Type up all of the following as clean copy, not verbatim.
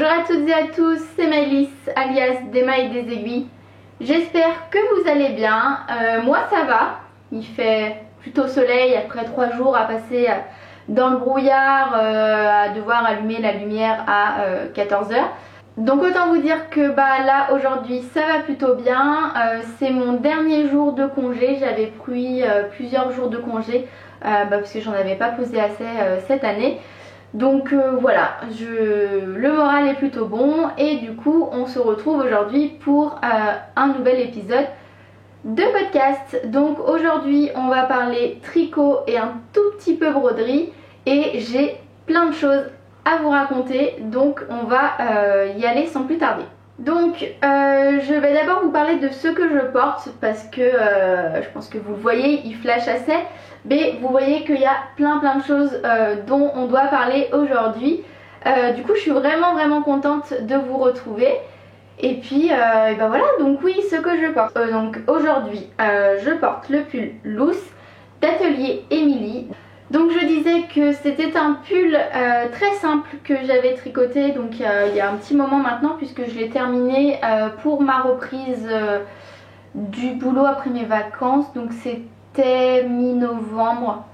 Bonjour à toutes et à tous, c'est Maëlys alias d'Emma et des aiguilles. J'espère que vous allez bien. Moi ça va, il fait plutôt soleil après 3 jours à passer dans le brouillard, à devoir allumer la lumière à 14 h. Donc autant vous dire que là aujourd'hui ça va plutôt bien. C'est mon dernier jour de congé, j'avais pris plusieurs jours de congé parce que j'en avais pas posé assez cette année. Donc voilà, le moral est plutôt bon et du coup on se retrouve aujourd'hui pour un nouvel épisode de podcast. Donc aujourd'hui on va parler tricot et un tout petit peu broderie et j'ai plein de choses à vous raconter, donc on va y aller sans plus tarder. Donc je vais d'abord vous parler de ce que je porte parce que je pense que vous le voyez, il flash assez. Mais vous voyez qu'il y a plein de choses dont on doit parler aujourd'hui. Du coup je suis vraiment contente de vous retrouver. Et puis voilà, donc oui, ce que je porte. Donc aujourd'hui je porte le pull Loose d'Atelier Émilie. Donc je disais que c'était un pull très simple que j'avais tricoté donc il y a un petit moment maintenant, puisque je l'ai terminé pour ma reprise du boulot après mes vacances. Donc c'était mi-novembre,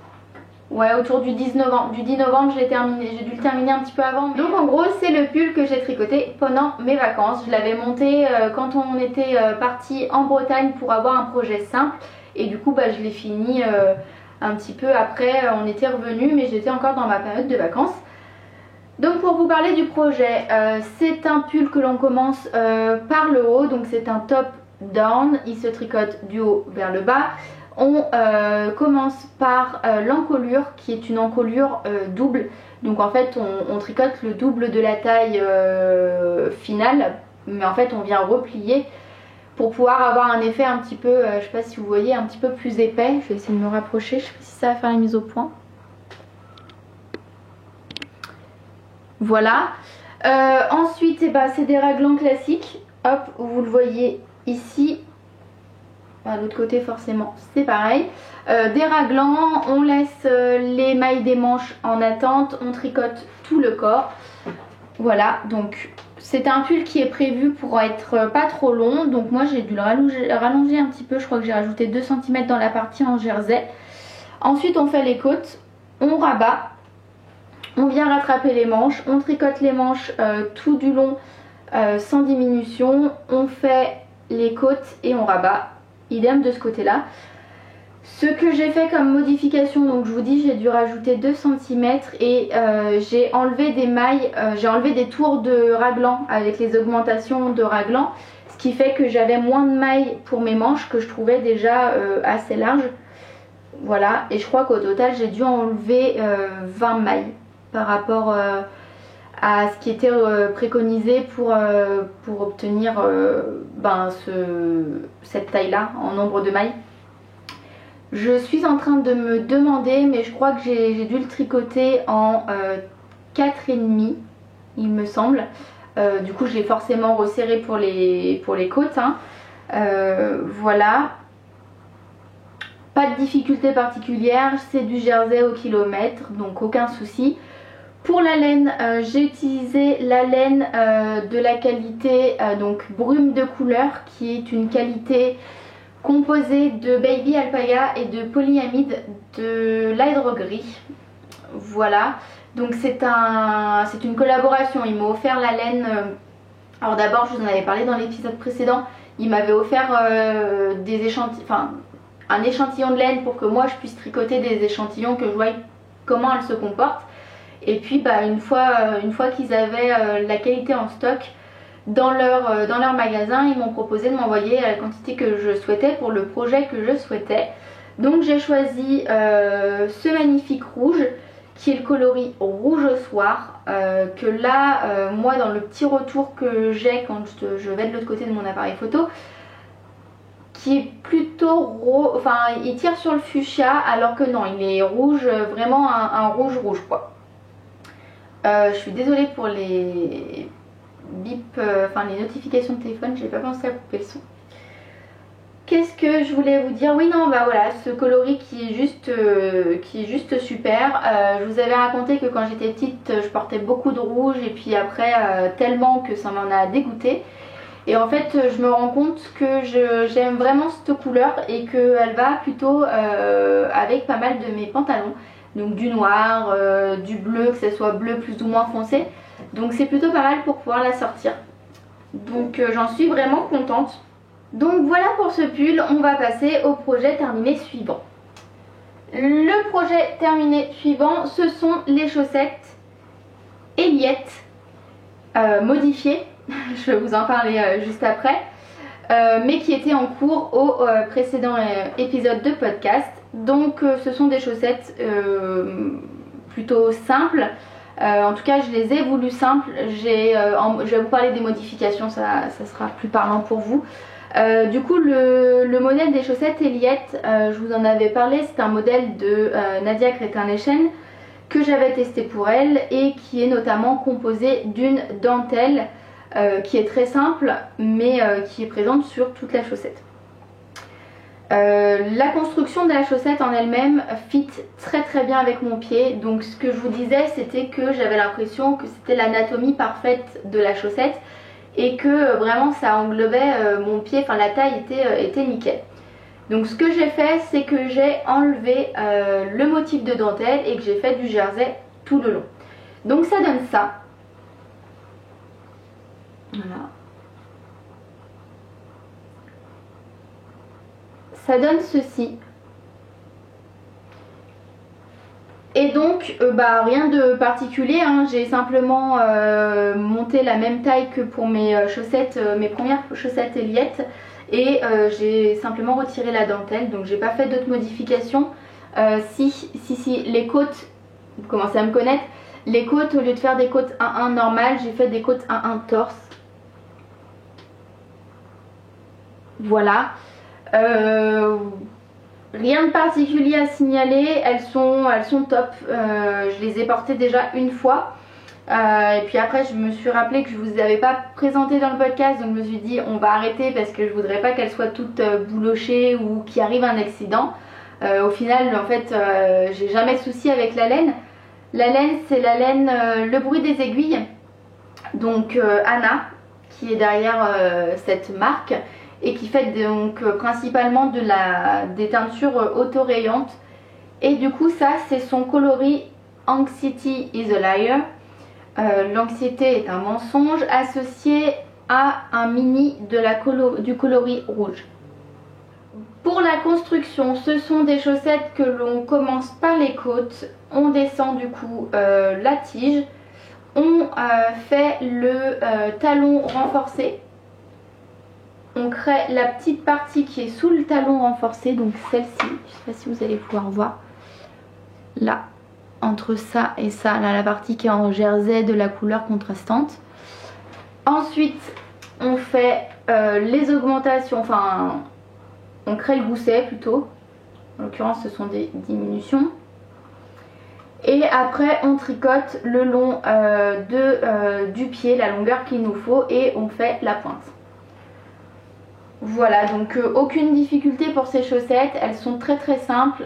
ouais, autour du 10 novembre. Du 10 novembre je l'ai terminé, j'ai dû le terminer un petit peu avant. Donc en gros c'est le pull que j'ai tricoté pendant mes vacances. Je l'avais monté quand on était parti en Bretagne pour avoir un projet simple. Et du coup je l'ai fini un petit peu après, on était revenu, mais j'étais encore dans ma période de vacances. Donc pour vous parler du projet, c'est un pull que l'on commence par le haut. Donc c'est un top down, il se tricote du haut vers le bas. On commence par l'encolure qui est une encolure double. Donc en fait on tricote le double de la taille finale, mais en fait on vient replier pour pouvoir avoir un effet un petit peu, je sais pas si vous voyez, un petit peu plus épais. Je vais essayer de me rapprocher, je sais pas si ça va faire la mise au point. Voilà. Ensuite c'est des raglans classiques. Hop, vous le voyez ici. À l'autre côté forcément c'est pareil. Des raglans, on laisse les mailles des manches en attente, on tricote tout le corps. Voilà, donc c'est un pull qui est prévu pour être pas trop long. Donc moi j'ai dû le rallonger un petit peu, je crois que j'ai rajouté 2 cm dans la partie en jersey. Ensuite on fait les côtes, on rabat, on vient rattraper les manches, on tricote les manches tout du long sans diminution, on fait les côtes et on rabat. Idem de ce côté là. Ce que j'ai fait comme modification, donc je vous dis j'ai dû rajouter 2 cm et j'ai enlevé des mailles, j'ai enlevé des tours de raglan avec les augmentations de raglan, ce qui fait que j'avais moins de mailles pour mes manches que je trouvais déjà assez larges. Voilà, et je crois qu'au total j'ai dû enlever 20 mailles par rapport à ce qui était préconisé pour obtenir cette taille là en nombre de mailles. Je suis en train de me demander, mais je crois que j'ai dû le tricoter en 4,5 il me semble. Du coup je l'ai forcément resserré pour les côtes hein. Voilà, pas de difficulté particulière, c'est du jersey au kilomètre, donc aucun souci. Pour la laine, j'ai utilisé la laine de la qualité donc brume de couleur, qui est une qualité composée de baby alpaga et de polyamide de l'hydre gris. Voilà, donc c'est une collaboration. Il m'a offert la laine. Alors d'abord je vous en avais parlé dans l'épisode précédent, il m'avait offert un échantillon de laine pour que moi je puisse tricoter des échantillons, que je voie comment elle se comporte. Et puis une fois qu'ils avaient la qualité en stock dans leur magasin, ils m'ont proposé de m'envoyer la quantité que je souhaitais pour le projet que je souhaitais. Donc j'ai choisi ce magnifique rouge qui est le coloris rouge au soir, que là moi dans le petit retour que j'ai quand je vais de l'autre côté de mon appareil photo, qui est plutôt rose, enfin il tire sur le fuchsia alors que non, il est rouge, vraiment un rouge quoi. Je suis désolée pour les bip, les notifications de téléphone, j'ai pas pensé à couper le son. Qu'est-ce que je voulais vous dire? Oui, non, bah voilà, ce coloris qui est juste super. Je vous avais raconté que quand j'étais petite, je portais beaucoup de rouge et puis après, tellement que ça m'en a dégoûté. Et en fait, je me rends compte que j'aime vraiment cette couleur et qu'elle va plutôt avec pas mal de mes pantalons. Donc du noir, du bleu, que ce soit bleu plus ou moins foncé. Donc c'est plutôt pas mal pour pouvoir la sortir. Donc j'en suis vraiment contente. Donc voilà pour ce pull, on va passer au projet terminé suivant. Le projet terminé suivant, ce sont les chaussettes Elliott modifiées. Je vais vous en parler juste après. Mais qui étaient en cours au précédent épisode de podcast. Donc ce sont des chaussettes plutôt simples. En tout cas, je les ai voulues simples. Je vais vous parler des modifications, ça sera plus parlant pour vous. Du coup, le modèle des chaussettes Elliott, je vous en avais parlé, c'est un modèle de Nadia Crétin-Lechen que j'avais testé pour elle et qui est notamment composé d'une dentelle qui est très simple mais qui est présente sur toute la chaussette. La construction de la chaussette en elle-même fit très bien avec mon pied. Donc ce que je vous disais, c'était que j'avais l'impression que c'était l'anatomie parfaite de la chaussette et que vraiment ça englobait mon pied, enfin la taille était nickel. Donc ce que j'ai fait, c'est que j'ai enlevé le motif de dentelle et que j'ai fait du jersey tout le long. Donc ça donne ça. Voilà. Ça donne ceci. Et donc rien de particulier, hein. J'ai simplement monté la même taille que pour mes chaussettes, mes premières chaussettes Elliott. Et j'ai simplement retiré la dentelle, donc j'ai pas fait d'autres modifications. Si, les côtes, vous commencez à me connaître, les côtes, au lieu de faire des côtes 1-1 normales, j'ai fait des côtes 1-1 torse. Voilà. Rien de particulier à signaler, elles sont top. Je les ai portées déjà une fois. Et puis après je me suis rappelé que je vous avais pas présenté dans le podcast, donc je me suis dit on va arrêter parce que je voudrais pas qu'elles soient toutes boulochées ou qu'il arrive un accident. Au final en fait j'ai jamais de souci avec la laine. La laine c'est la laine Le Bruit des Aiguilles, donc Anna qui est derrière cette marque et qui fait donc principalement des teintures autorayantes. Et du coup ça c'est son coloris Anxiety is a Liar. L'anxiété est un mensonge associé à un mini du coloris rouge. Pour la construction, ce sont des chaussettes que l'on commence par les côtes, on descend du coup la tige, on fait le talon renforcé, on crée la petite partie qui est sous le talon renforcé, donc celle-ci, je ne sais pas si vous allez pouvoir voir, là. Entre ça et ça, là la partie qui est en jersey de la couleur contrastante. Ensuite on fait les augmentations, enfin on crée le gousset plutôt, en l'occurrence ce sont des diminutions. Et après on tricote le long du pied, la longueur qu'il nous faut, et on fait la pointe. Voilà, donc aucune difficulté pour ces chaussettes, elles sont très simples.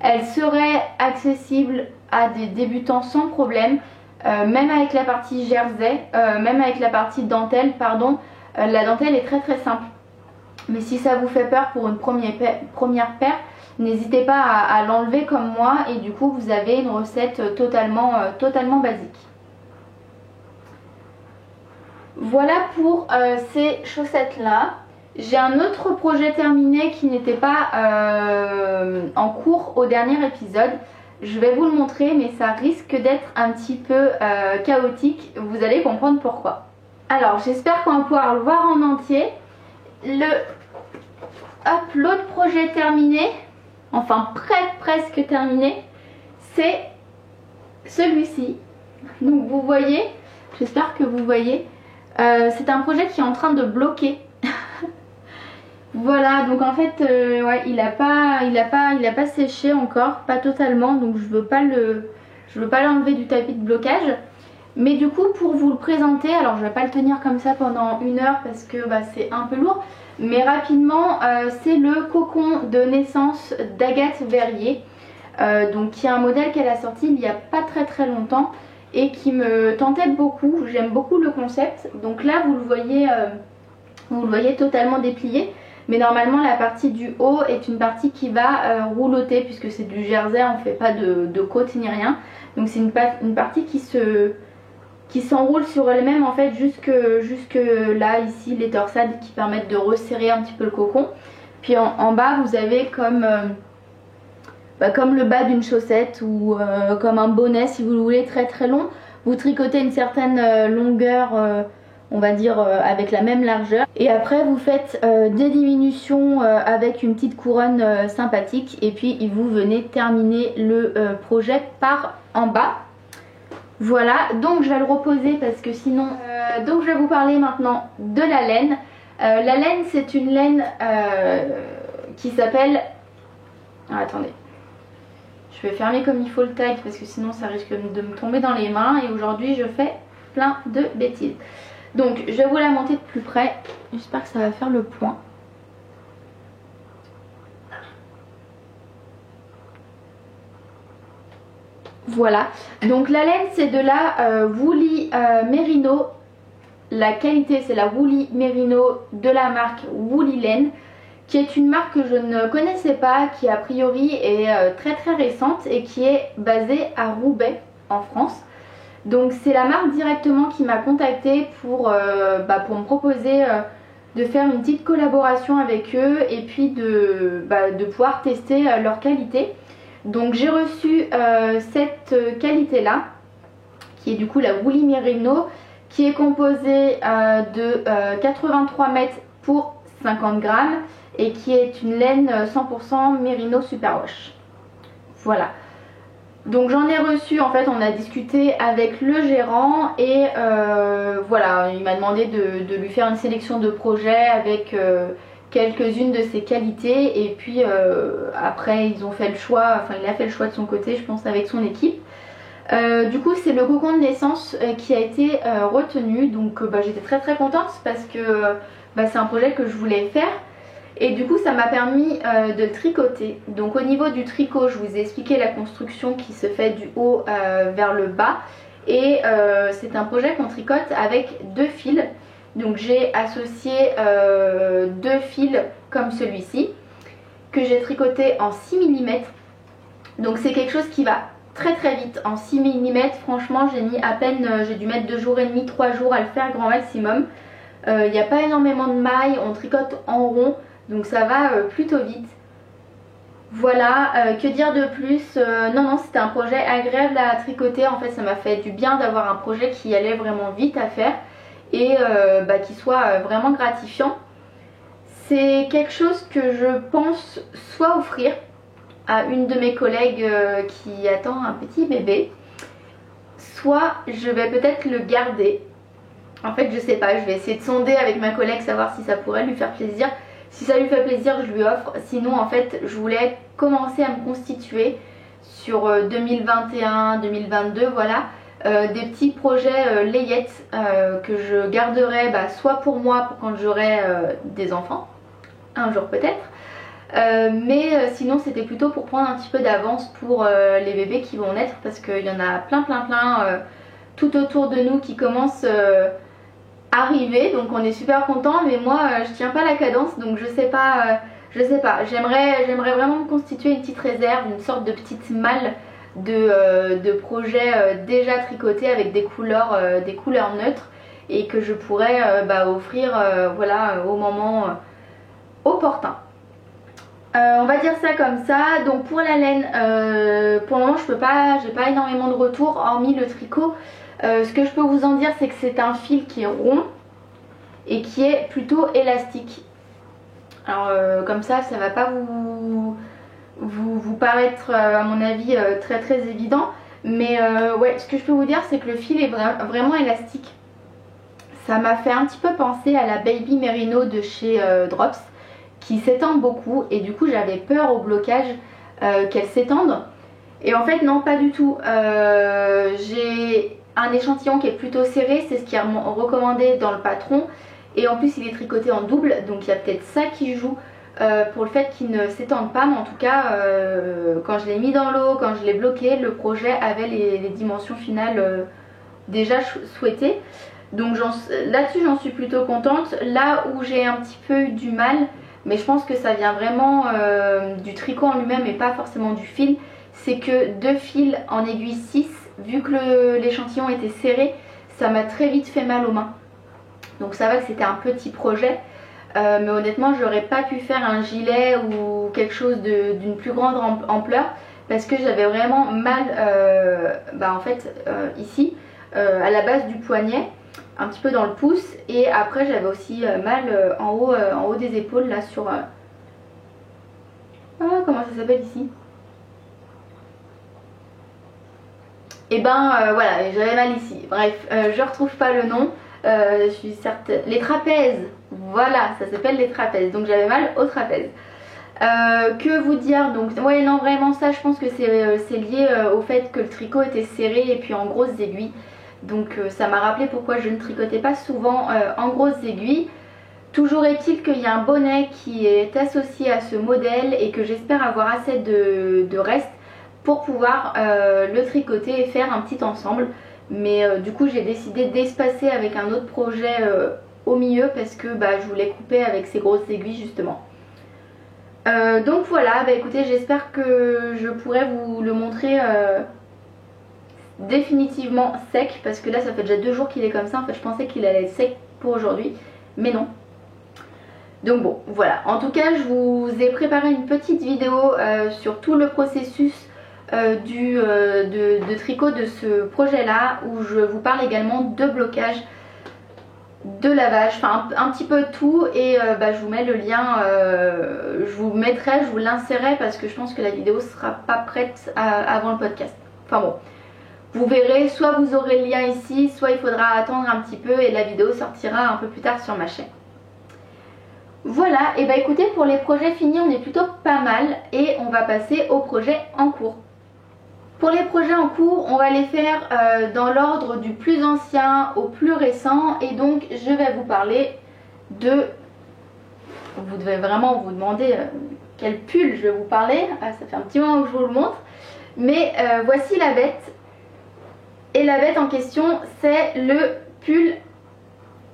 Elle serait accessible à des débutants sans problème, même avec la partie jersey, même avec la partie dentelle, pardon. La dentelle est très simple. Mais si ça vous fait peur pour une première paire, n'hésitez pas à l'enlever comme moi et du coup vous avez une recette totalement basique. Voilà pour ces chaussettes là. J'ai un autre projet terminé qui n'était pas en cours au dernier épisode. Je vais vous le montrer mais ça risque d'être un petit peu chaotique. Vous allez comprendre pourquoi. Alors j'espère qu'on va pouvoir le voir en entier. L'autre projet terminé, enfin presque terminé, c'est celui-ci. Donc vous voyez, j'espère que vous voyez, c'est un projet qui est en train de bloquer. Voilà, donc en fait ouais, il a pas séché encore, pas totalement, donc je veux pas l'enlever du tapis de blocage. Mais du coup pour vous le présenter, alors je vais pas le tenir comme ça pendant 1 heure parce que c'est un peu lourd, Mais rapidement, c'est le cocon de naissance d'Agathe Verrier, donc qui est un modèle qu'elle a sorti il n'y a pas très longtemps et qui me tentait beaucoup. J'aime beaucoup le concept. Donc là vous le voyez totalement déplié, mais normalement la partie du haut est une partie qui va rouloter, puisque c'est du jersey, on ne fait pas de côte ni rien. Donc c'est une partie qui s'enroule sur elle-même en fait jusque là, ici, les torsades qui permettent de resserrer un petit peu le cocon. Puis en bas vous avez comme le bas d'une chaussette ou comme un bonnet si vous le voulez, très long. Vous tricotez une certaine longueur, on va dire avec la même largeur, et après vous faites des diminutions avec une petite couronne sympathique, et puis vous venez terminer le projet par en bas. Voilà, donc je vais le reposer parce que sinon... donc je vais vous parler maintenant de la laine. La laine, c'est une laine qui s'appelle... Ah, attendez. Je vais fermer comme il faut le tag parce que sinon ça risque de me tomber dans les mains, et aujourd'hui je fais plein de bêtises. Donc je vais vous la monter de plus près, j'espère que ça va faire le point. Voilà, donc la laine c'est de la Woolly Merino. La qualité c'est la Woolly Merino de la marque Woolly Laine, qui est une marque que je ne connaissais pas, qui a priori est très récente et qui est basée à Roubaix en France. Donc c'est la marque directement qui m'a contactée pour me proposer de faire une petite collaboration avec eux, et puis de pouvoir tester leur qualité. Donc j'ai reçu cette qualité là, qui est du coup la Woolly Merino, qui est composée de 83 mètres pour 50 grammes et qui est une laine 100% Merino Superwash. Voilà. Donc j'en ai reçu, en fait on a discuté avec le gérant et voilà, il m'a demandé de lui faire une sélection de projets avec quelques-unes de ses qualités, et puis après ils ont fait le choix, enfin il a fait le choix de son côté, je pense, avec son équipe. Du coup c'est le cocon de naissance qui a été retenu, donc j'étais très contente parce que c'est un projet que je voulais faire. Et du coup ça m'a permis de le tricoter. Donc au niveau du tricot, je vous ai expliqué la construction qui se fait du haut vers le bas. Et c'est un projet qu'on tricote avec 2 fils. Donc j'ai associé 2 fils comme celui-ci, que j'ai tricoté en 6 mm. Donc c'est quelque chose qui va très vite. En 6 mm, franchement j'ai mis à peine, j'ai dû mettre 2 jours et demi, 3 jours à le faire grand maximum. Il n'y a pas énormément de mailles, on tricote en rond. Donc ça va plutôt vite. Voilà, que dire de plus? Non, c'était un projet agréable à tricoter. En fait ça m'a fait du bien d'avoir un projet qui allait vraiment vite à faire et qui soit vraiment gratifiant. C'est quelque chose que je pense soit offrir à une de mes collègues qui attend un petit bébé, soit je vais peut-être le garder. En fait je sais pas, je vais essayer de sonder avec ma collègue, savoir si ça pourrait lui faire plaisir. Si ça lui fait plaisir, je lui offre. Sinon en fait je voulais commencer à me constituer sur 2021-2022, voilà, des petits projets layettes que je garderai soit pour moi, pour quand j'aurai des enfants, un jour peut-être, mais sinon c'était plutôt pour prendre un petit peu d'avance pour les bébés qui vont naître, parce qu'il y en a plein tout autour de nous qui commencent arriver, donc on est super content, mais moi je tiens pas la cadence, donc je sais pas, j'aimerais vraiment me constituer une petite réserve, une sorte de petite malle de projets déjà tricotés avec des couleurs neutres, et que je pourrais offrir voilà, au moment opportun. On va dire ça comme ça. Donc pour la laine, pour le moment j'ai pas énormément de retours hormis le tricot. Ce que je peux vous en dire, c'est que c'est un fil qui est rond et qui est plutôt élastique. Alors comme ça va pas vous paraître à mon avis très évident, mais ouais, ce que je peux vous dire, c'est que le fil est vraiment élastique. Ça m'a fait un petit peu penser à la Baby Merino de chez Drops, qui s'étend beaucoup, et du coup j'avais peur au blocage qu'elle s'étende, et en fait non, pas du tout. J'ai un échantillon qui est plutôt serré, c'est ce qui est recommandé dans le patron, Et en plus il est tricoté en double, donc il y a peut-être ça qui joue pour le fait qu'il ne s'étende pas. Mais en tout cas quand je l'ai mis dans l'eau, quand je l'ai bloqué, le projet avait les dimensions finales déjà souhaitées. Donc là-dessus j'en suis plutôt contente. Là où j'ai un petit peu eu du mal, mais je pense que ça vient vraiment du tricot en lui-même et pas forcément du fil, c'est que 2 fils en aiguille 6, vu que l'échantillon était serré, ça m'a très vite fait mal aux mains. Donc ça va que c'était un petit projet, mais honnêtement j'aurais pas pu faire un gilet ou quelque chose d'une plus grande ampleur, parce que j'avais vraiment mal en fait ici à la base du poignet, un petit peu dans le pouce, et après j'avais aussi mal en haut des épaules là sur comment ça s'appelle ici, et voilà, j'avais mal ici. Bref, je retrouve pas le nom, je suis certaine, les trapèzes, voilà, ça s'appelle les trapèzes, donc j'avais mal aux trapèzes. Que vous dire, donc ouais, non, vraiment ça je pense que c'est lié au fait que le tricot était serré et puis en grosses aiguilles. Donc ça m'a rappelé pourquoi je ne tricotais pas souvent en grosses aiguilles. Toujours est-il qu'il y a un bonnet qui est associé à ce modèle et que j'espère avoir assez de reste pour pouvoir le tricoter et faire un petit ensemble. Mais du coup j'ai décidé d'espacer avec un autre projet au milieu, parce que je voulais couper avec ces grosses aiguilles justement. Donc voilà, écoutez, j'espère que je pourrai vous le montrer définitivement sec, parce que là ça fait déjà 2 jours qu'il est comme ça. En fait je pensais qu'il allait être sec pour aujourd'hui, mais non. Donc bon, voilà, en tout cas je vous ai préparé une petite vidéo sur tout le processus de tricot de ce projet là, où je vous parle également de blocage, de lavage, enfin un petit peu tout. Et je vous mets le lien, je vous l'insérerai, parce que je pense que la vidéo sera pas prête avant le podcast. Enfin bon, vous verrez, soit vous aurez le lien ici, soit il faudra attendre un petit peu et la vidéo sortira un peu plus tard sur ma chaîne. Voilà, et écoutez, pour les projets finis on est plutôt pas mal, et on va passer aux projets en cours. Pour les projets en cours, on va les faire dans l'ordre du plus ancien au plus récent, et donc je vais vous parler de... Vous devez vraiment vous demander quel pull je vais vous parler, ça fait un petit moment que je vous le montre, mais voici la bête. Et la bête en question, c'est le pull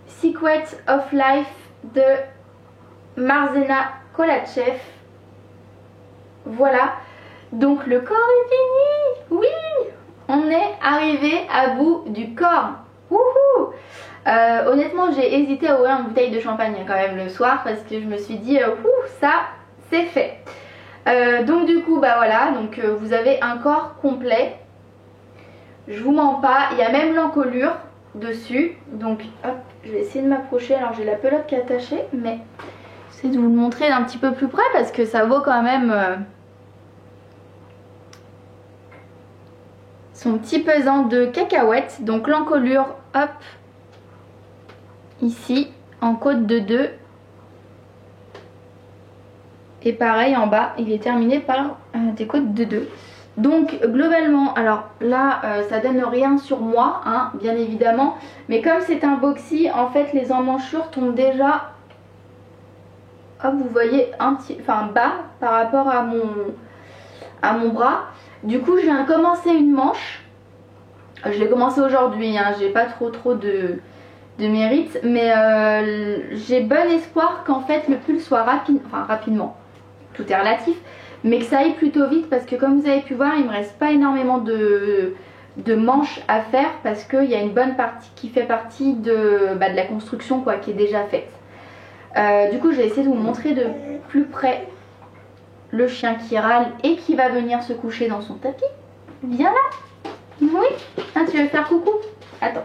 Secret of Life de Marzena Kolachev. Voilà, donc le corps est fini. Oui, on est arrivé à bout du corps. Wouhou. Honnêtement j'ai hésité à ouvrir une bouteille de champagne quand même le soir, parce que je me suis dit ça c'est fait. Donc du coup voilà, donc vous avez un corps complet. Je vous mens pas, il y a même l'encolure dessus. Donc hop, je vais essayer de m'approcher. Alors j'ai la pelote qui est attachée, mais j'essaie de vous le montrer d'un petit peu plus près, parce que ça vaut quand même son petit pesant de cacahuètes. Donc l'encolure, hop, ici en côte de 2. Et pareil en bas, il est terminé par des côtes de 2. Donc globalement, alors là ça donne rien sur moi hein, bien évidemment, mais comme c'est un boxy, en fait les emmanchures tombent déjà, hop, vous voyez un petit, bas par rapport à mon bras. Du coup je viens de commencer une manche, je l'ai commencé aujourd'hui hein, j'ai pas trop de mérite, mais j'ai bon espoir qu'en fait le pull soit rapidement, tout est relatif, mais que ça aille plutôt vite, parce que comme vous avez pu voir, il me reste pas énormément de manches à faire, parce qu'il y a une bonne partie qui fait partie de la construction quoi, qui est déjà faite. Du coup je vais essayer de vous montrer de plus près le chien qui râle et qui va venir se coucher dans son tapis. Viens là. Oui, ah, tu veux faire coucou? Attends,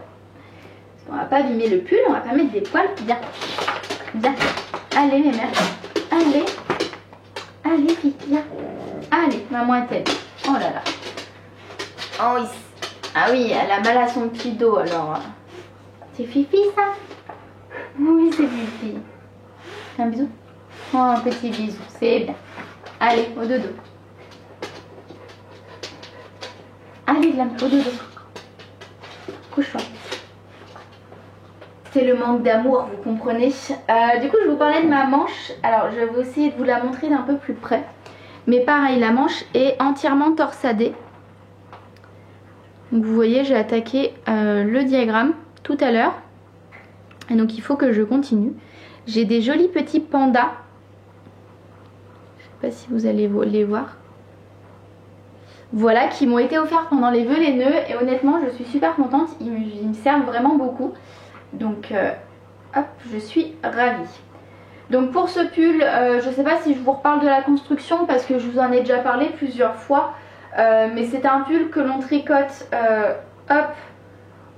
on va pas abîmer le pull, on va pas mettre des poils. Viens, viens, allez mes mères, allez. Allez, vite, viens. Allez, maman est telle. Oh là là. Oh oui. Ah oui, elle a mal à son petit dos alors. C'est Fifi ça? Oui, c'est Fifi. Un bisou? Oh, un petit bisou, c'est bien. Allez, au dodo. Allez, au dodo. Couche-toi. C'est le manque d'amour, vous comprenez. Du coup je vous parlais de ma manche. Alors je vais essayer de vous la montrer d'un peu plus près. Mais pareil, la manche est entièrement torsadée. Donc vous voyez, j'ai attaqué le diagramme tout à l'heure. Et donc il faut que je continue. J'ai des jolis petits pandas. Je sais pas si vous allez les voir. Voilà, qui m'ont été offerts pendant les vœux les nœuds. Et honnêtement, je suis super contente. Ils me servent vraiment beaucoup. Donc hop, je suis ravie. Donc pour ce pull, je ne sais pas si je vous reparle de la construction parce que je vous en ai déjà parlé plusieurs fois. Mais c'est un pull que l'on tricote, hop,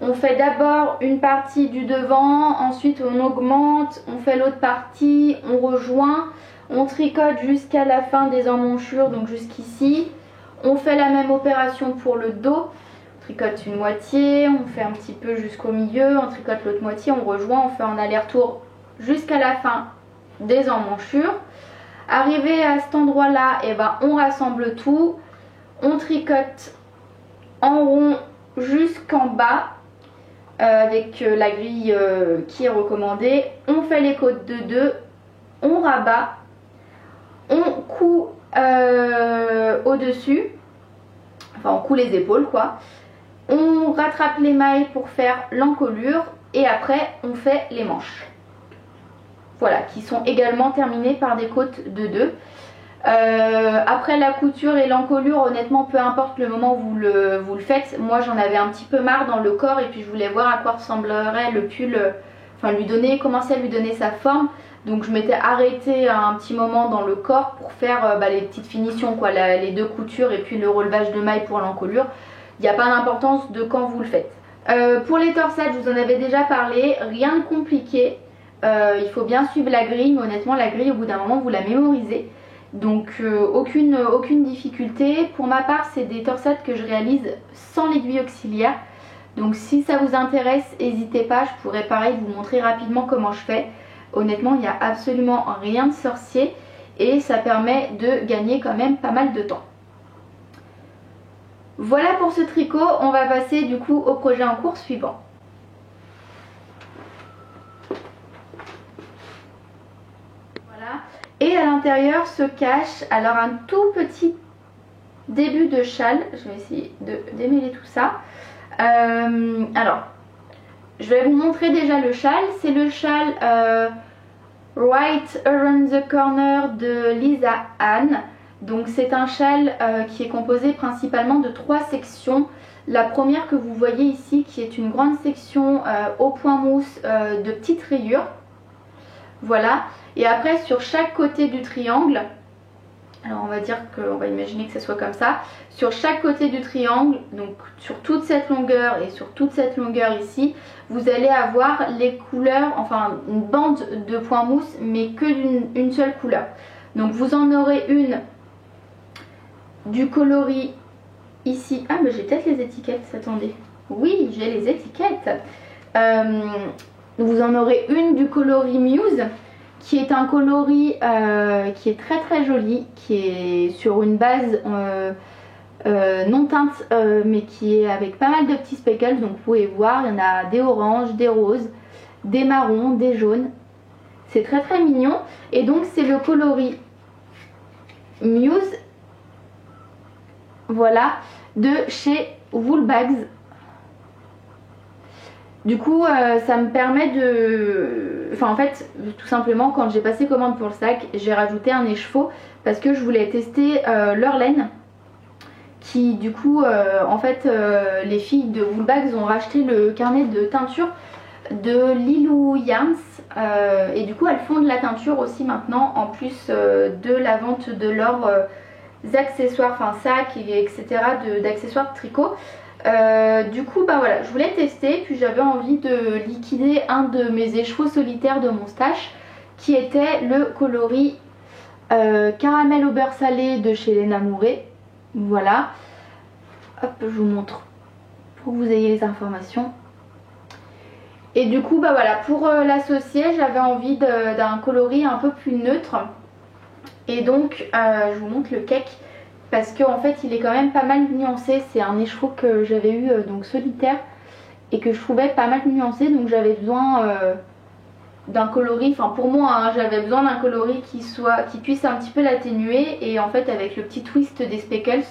on fait d'abord une partie du devant, ensuite on augmente, on fait l'autre partie, on rejoint, on tricote jusqu'à la fin des emmanchures, donc jusqu'ici. On fait la même opération pour le dos, on tricote une moitié, on fait un petit peu jusqu'au milieu, on tricote l'autre moitié, on rejoint, on fait un aller-retour jusqu'à la fin des emmanchures. Arrivé à cet endroit là, et ben on rassemble tout, on tricote en rond jusqu'en bas avec la grille qui est recommandée. On fait les côtes de 2, on rabat, on coud au dessus, enfin on coud les épaules quoi. On rattrape les mailles pour faire l'encolure et après on fait les manches. Voilà, qui sont également terminées par des côtes de 2. Après la couture et l'encolure, honnêtement peu importe le moment où vous le faites. Moi j'en avais un petit peu marre dans le corps et puis je voulais voir à quoi ressemblerait le pull, enfin commencer à lui donner sa forme. Donc je m'étais arrêtée un petit moment dans le corps pour faire les petites finitions quoi, les 2 coutures et puis le relevage de mailles pour l'encolure. Il n'y a pas d'importance de quand vous le faites. Pour les torsades, je vous en avais déjà parlé, rien de compliqué. Il faut bien suivre la grille, mais honnêtement la grille au bout d'un moment vous la mémorisez. Donc aucune difficulté. Pour ma part c'est des torsades que je réalise sans l'aiguille auxiliaire. Donc si ça vous intéresse, n'hésitez pas, je pourrais pareil vous montrer rapidement comment je fais. Honnêtement il n'y a absolument rien de sorcier et ça permet de gagner quand même pas mal de temps. Voilà pour ce tricot, on va passer du coup au projet en cours suivant. Voilà. Et à l'intérieur se cache alors un tout petit début de châle. Je vais essayer de démêler tout ça. Alors, je vais vous montrer déjà le châle. C'est le châle Right Around the Corner de Lisa Anne. Donc c'est un châle qui est composé principalement de 3 sections. La première que vous voyez ici qui est une grande section au point mousse de petites rayures. Voilà. Et après sur chaque côté du triangle, alors on va dire qu'on va imaginer que ce soit comme ça. Sur chaque côté du triangle, donc sur toute cette longueur et sur toute cette longueur ici, vous allez avoir les couleurs, enfin une bande de point mousse mais que d'une seule couleur. Donc vous en aurez une du coloris ici. Ah mais j'ai peut-être les étiquettes, attendez. Oui, j'ai les étiquettes. Vous en aurez une du coloris Muse, qui est un coloris qui est très joli, qui est sur une base non teinte mais qui est avec pas mal de petits speckles. Donc vous pouvez voir, il y en a des oranges, des roses, des marrons, des jaunes. C'est très mignon. Et donc c'est le coloris Muse, voilà, de chez Woolbags. Du coup ça me permet de... Enfin en fait tout simplement quand j'ai passé commande pour le sac, j'ai rajouté un écheveau parce que je voulais tester leur laine. Qui du coup en fait les filles de Woolbags ont racheté le carnet de teinture de Lilou Yarns et du coup elles font de la teinture aussi maintenant en plus de la vente de leurs accessoires, enfin sacs etc. d'accessoires de tricot. Du coup bah voilà, je voulais tester, puis j'avais envie de liquider un de mes écheveaux solitaires de mon stash qui était le coloris caramel au beurre salé de chez Léna Mouret. Voilà, hop, je vous montre pour que vous ayez les informations. Et du coup bah voilà, pour l'associer j'avais envie d'un coloris un peu plus neutre. Et donc je vous montre le cake parce qu'en fait il est quand même pas mal nuancé. C'est un écheveau que j'avais eu donc solitaire et que je trouvais pas mal nuancé, donc j'avais besoin d'un coloris, enfin pour moi hein, j'avais besoin d'un coloris qui puisse un petit peu l'atténuer, et en fait avec le petit twist des speckles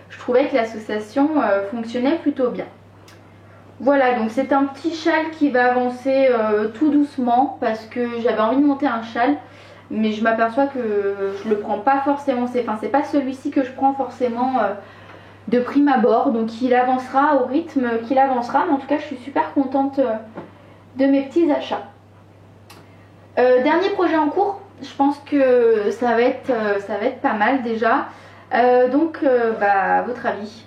je trouvais que l'association fonctionnait plutôt bien. Voilà, donc c'est un petit châle qui va avancer tout doucement parce que j'avais envie de monter un châle, mais je m'aperçois que je le prends pas forcément, c'est pas celui-ci que je prends forcément de prime abord, donc il avancera au rythme qu'il avancera, mais en tout cas je suis super contente de mes petits achats. Dernier projet en cours, je pense que ça va être pas mal déjà, donc à votre avis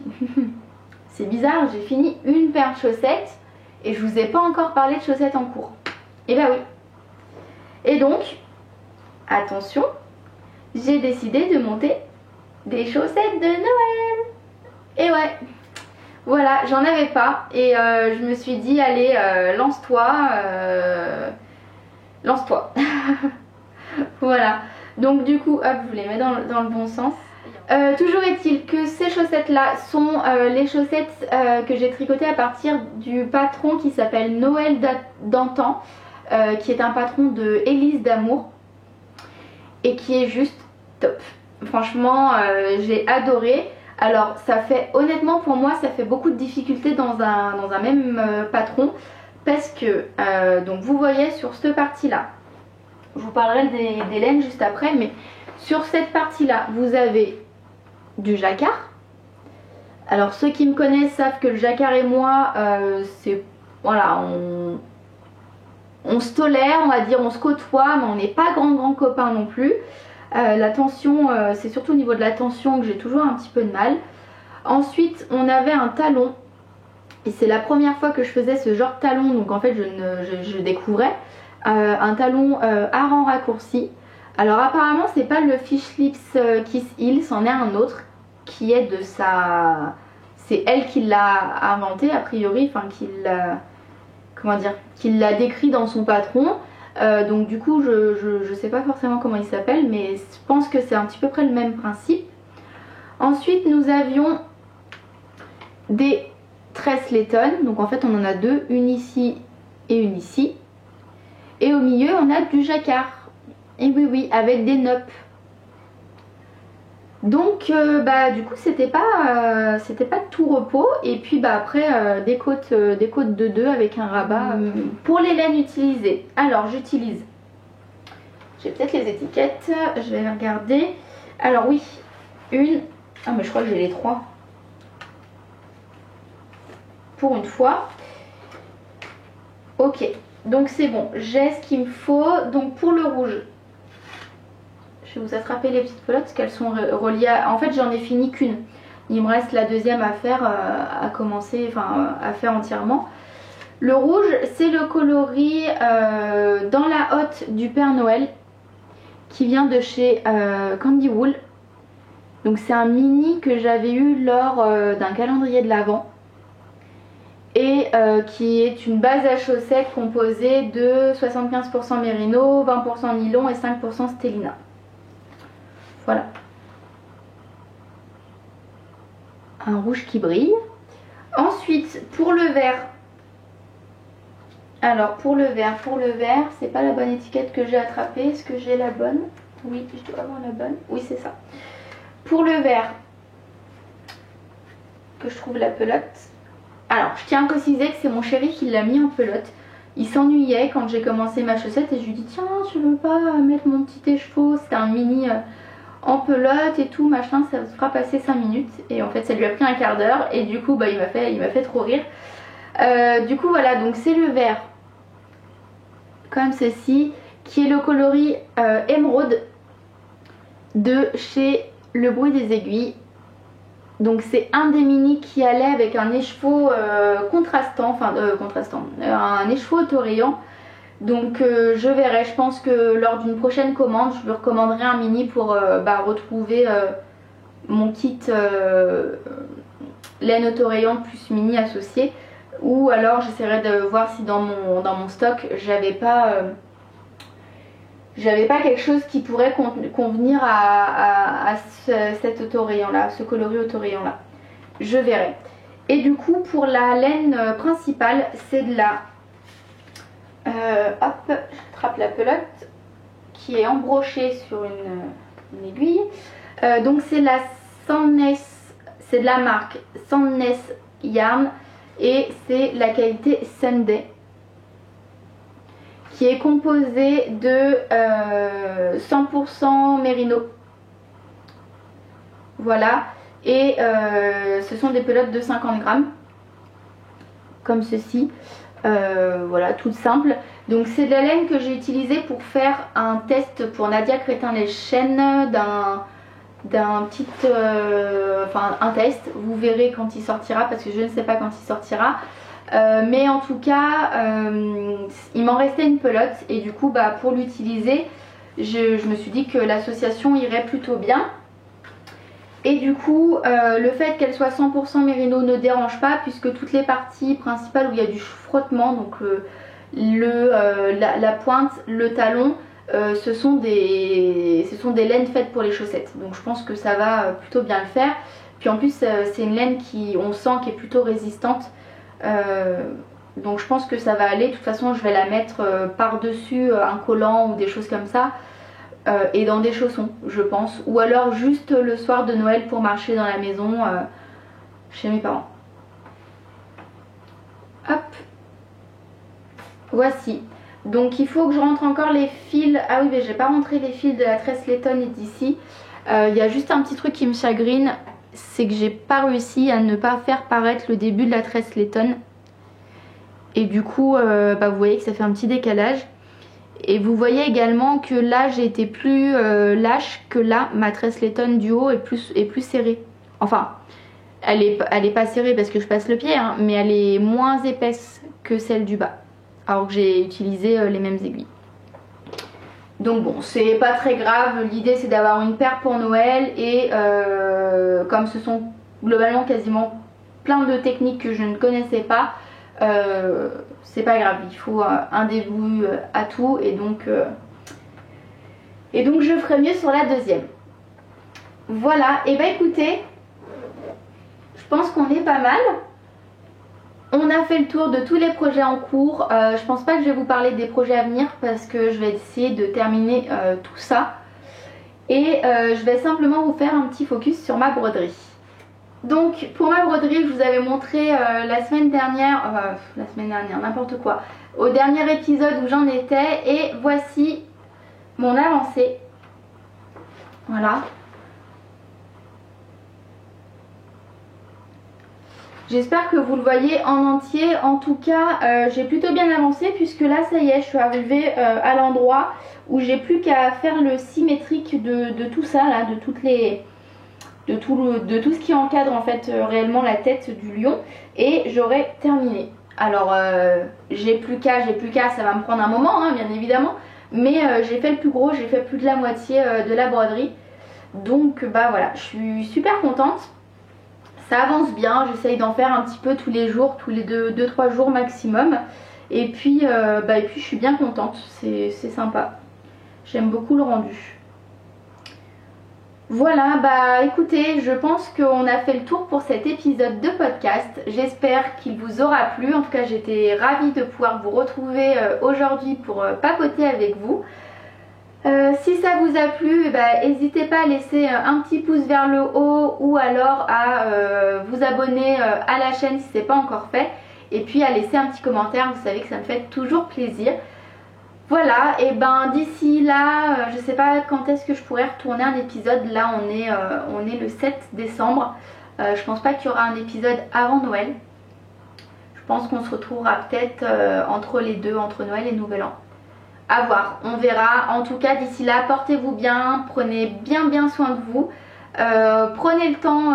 c'est bizarre, j'ai fini une paire de chaussettes et je vous ai pas encore parlé de chaussettes en cours. Et bah oui. Et donc, attention, j'ai décidé de monter des chaussettes de Noël. Et ouais, voilà, j'en avais pas et je me suis dit allez, lance-toi, lance-toi. Voilà, donc du coup, hop, je vous les mets dans le bon sens. Toujours est-il que ces chaussettes là sont les chaussettes que j'ai tricotées à partir du patron qui s'appelle Noël d'antan, qui est un patron de Élise d'Amour et qui est juste top. Franchement j'ai adoré. Alors ça fait, honnêtement pour moi ça fait beaucoup de difficultés dans un même patron, parce que donc vous voyez sur cette partie là, je vous parlerai des laines juste après, mais sur cette partie là vous avez du jacquard. Alors ceux qui me connaissent savent que le jacquard et moi c'est, voilà, on se tolère, on va dire, on se côtoie, mais on n'est pas grand copains non plus. La tension, c'est surtout au niveau de la tension que j'ai toujours un petit peu de mal. Ensuite on avait un talon, et c'est la première fois que je faisais ce genre de talon, donc en fait je découvrais un talon à rang raccourci. Alors apparemment c'est pas le Fish Lips Kiss Heel, c'en est un autre qui est de sa... C'est elle qui l'a inventé a priori, enfin qui l'a... Comment dire, qui l'a décrit dans son patron. Donc du coup je sais pas forcément comment il s'appelle, mais je pense que c'est un petit peu près le même principe. Ensuite nous avions des tresses Letton, donc en fait on en a deux, une ici et une ici. Et au milieu on a du jacquard. Et oui, avec des noppes. Donc du coup c'était pas tout repos. Et puis après des côtes de 2 avec un rabat. Pour les laines utilisées, alors j'utilise, j'ai peut-être les étiquettes, je vais regarder. Alors oui, ah mais je crois que j'ai les 3 pour une fois. Ok, donc c'est bon, j'ai ce qu'il me faut. Donc pour le rouge, je vais vous attraper les petites pelotes parce qu'elles sont reliées à... En fait j'en ai fini qu'une, il me reste la deuxième à faire, à commencer, enfin à faire entièrement. Le rouge c'est le coloris dans la hotte du Père Noël qui vient de chez Candy Wool. Donc c'est un mini que j'avais eu lors d'un calendrier de l'Avent, et qui est une base à chaussettes composée de 75% mérino, 20% nylon et 5% stélina. Voilà. Un rouge qui brille. Ensuite pour le vert. Alors pour le vert, c'est pas la bonne étiquette que j'ai attrapée. Est-ce que j'ai la bonne? Oui, je dois avoir la bonne. Oui, c'est ça. Pour le vert, que je trouve la pelote. Alors je tiens à préciser que c'est mon chéri qui l'a mis en pelote. Il s'ennuyait quand j'ai commencé ma chaussette et je lui dis tiens, je veux pas mettre mon petit écheveau. C'était un mini en pelote et tout machin, ça se fera passer 5 minutes. Et en fait ça lui a pris un quart d'heure et du coup il m'a fait trop rire. Du coup voilà, donc c'est le vert comme ceci, qui est le coloris émeraude de chez Le Bruit des Aiguilles. Donc c'est un des mini qui allait avec un écheveau contrastant, un écheveau autoréant. Donc je verrai, je pense que lors d'une prochaine commande je lui recommanderai un mini pour retrouver mon kit laine autoréante plus mini associé. Ou alors j'essaierai de voir si dans mon stock j'avais pas quelque chose qui pourrait convenir à cet autorayon là, ce coloris autorayon là. Je verrai. Et du coup pour la laine principale c'est de la hop, j'attrape la pelote qui est embrochée sur une aiguille. Donc c'est la Sandnes, c'est de la marque Sandnes Yarn et c'est la qualité Sunday qui est composée de 100% mérino. Voilà, et ce sont des pelotes de 50 grammes comme ceci. Voilà, toute simple. Donc c'est de la laine que j'ai utilisée pour faire un test pour Nadia Crétin-les-Chênes d'un petit enfin un test. Vous verrez quand il sortira parce que je ne sais pas quand il sortira. Mais en tout cas il m'en restait une pelote et du coup bah, pour l'utiliser je me suis dit que l'association irait plutôt bien. Et du coup le fait qu'elle soit 100% mérino ne dérange pas puisque toutes les parties principales où il y a du frottement, donc la pointe, le talon, ce sont des laines faites pour les chaussettes. Donc je pense que ça va plutôt bien le faire. Puis en plus c'est une laine qui on sent qui est plutôt résistante. Donc je pense que ça va aller. De toute façon je vais la mettre par dessus un collant ou des choses comme ça. Et dans des chaussons je pense, ou alors juste le soir de Noël pour marcher dans la maison chez mes parents. Hop, voici. Donc il faut que je rentre encore les fils. Ah oui mais j'ai pas rentré les fils de la tresse Letton d'ici. Il y a juste un petit truc qui me chagrine, c'est que j'ai pas réussi à ne pas faire paraître le début de la tresse Letton. Et du coup bah, vous voyez que ça fait un petit décalage. Et vous voyez également que là j'ai été plus lâche que là, ma tresse Letton du haut est plus serrée. Enfin, elle est pas serrée parce que je passe le pied, hein, mais elle est moins épaisse que celle du bas. Alors que j'ai utilisé les mêmes aiguilles. Donc bon, c'est pas très grave, l'idée c'est d'avoir une paire pour Noël. Et comme ce sont globalement quasiment plein de techniques que je ne connaissais pas, c'est pas grave, il faut un début à tout et donc je ferai mieux sur la deuxième. Voilà, et bah écoutez, je pense qu'on est pas mal. On a fait le tour de tous les projets en cours. Je pense pas que je vais vous parler des projets à venir parce que je vais essayer de terminer tout ça. Et je vais simplement vous faire un petit focus sur ma broderie. Donc pour ma broderie, je vous avais montré la semaine dernière, n'importe quoi, au dernier épisode où j'en étais, et voici mon avancée. Voilà. J'espère que vous le voyez en entier. En tout cas, j'ai plutôt bien avancé puisque là, ça y est, je suis arrivée à l'endroit où j'ai plus qu'à faire le symétrique de tout ça, là, de tout ce qui encadre en fait réellement la tête du lion, et j'aurai terminé. Alors j'ai plus qu'à, ça va me prendre un moment hein, bien évidemment, mais j'ai fait le plus gros, j'ai fait plus de la moitié de la broderie. Donc bah voilà, je suis super contente. Ça avance bien, j'essaye d'en faire un petit peu tous les jours, tous les 2-3 jours maximum. Et puis je suis bien contente, c'est sympa. J'aime beaucoup le rendu. Voilà, bah écoutez, je pense qu'on a fait le tour pour cet épisode de podcast. J'espère qu'il vous aura plu. En tout cas, j'étais ravie de pouvoir vous retrouver aujourd'hui pour papoter avec vous. Si ça vous a plu, n'hésitez pas à laisser un petit pouce vers le haut ou alors à vous abonner à la chaîne si ce n'est pas encore fait. Et puis à laisser un petit commentaire, vous savez que ça me fait toujours plaisir. Voilà, et d'ici là, je sais pas quand est-ce que je pourrais retourner un épisode. Là on est le 7 décembre. Je pense pas qu'il y aura un épisode avant Noël. Je pense qu'on se retrouvera peut-être entre les deux, entre Noël et Nouvel An. À voir, on verra. En tout cas d'ici là, portez-vous bien, prenez bien soin de vous. Prenez le temps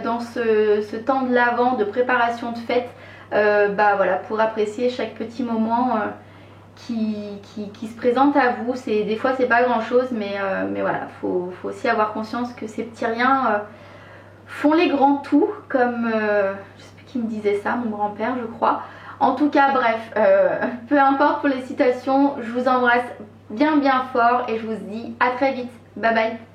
dans ce temps de l'Avent, de préparation de fête, voilà, pour apprécier chaque petit moment qui se présente à vous. Des fois c'est pas grand chose, mais voilà, faut aussi avoir conscience que ces petits riens font les grands tout, comme je sais plus qui me disait ça, mon grand-père je crois. En tout cas bref, peu importe pour les citations, je vous embrasse bien fort et je vous dis à très vite. Bye bye.